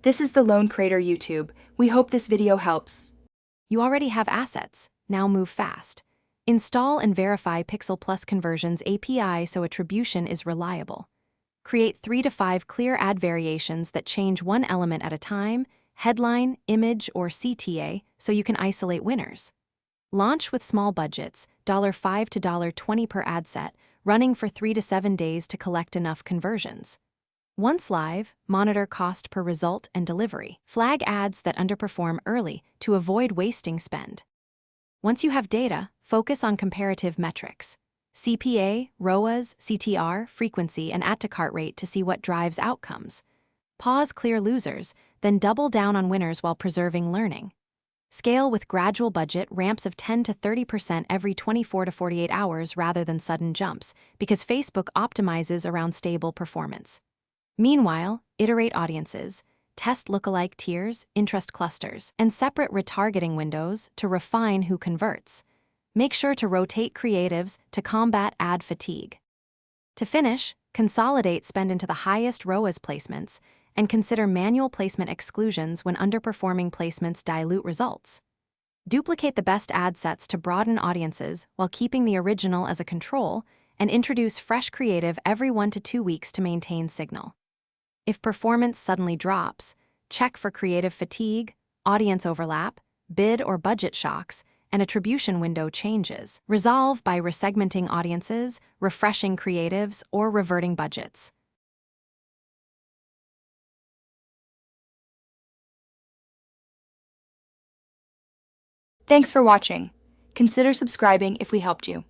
This is the Lone Creator YouTube. We hope this video helps. You already have assets. Now move fast. Install and verify Pixel Plus Conversions API so attribution is reliable. Create 3 to 5 clear ad variations that change one element at a time, headline, image, or CTA, so you can isolate winners. Launch with small budgets, $5 to $20 per ad set, running for 3 to 7 days to collect enough conversions. Once live, monitor cost per result and delivery. Flag ads that underperform early to avoid wasting spend. Once you have data, focus on comparative metrics. CPA, ROAS, CTR, frequency, and add-to-cart rate to see what drives outcomes. Pause clear losers, then double down on winners while preserving learning. Scale with gradual budget ramps of 10 to 30% every 24 to 48 hours rather than sudden jumps, because Facebook optimizes around stable performance. Meanwhile, iterate audiences, test lookalike tiers, interest clusters, and separate retargeting windows to refine who converts. Make sure to rotate creatives to combat ad fatigue. To finish, consolidate spend into the highest ROAS placements and consider manual placement exclusions when underperforming placements dilute results. Duplicate the best ad sets to broaden audiences while keeping the original as a control, and introduce fresh creative every 1 to 2 weeks to maintain signal. If performance suddenly drops, check for creative fatigue, audience overlap, bid or budget shocks, and attribution window changes. Resolve by resegmenting audiences, refreshing creatives, or reverting budgets. Thanks for watching. Consider subscribing if we helped you.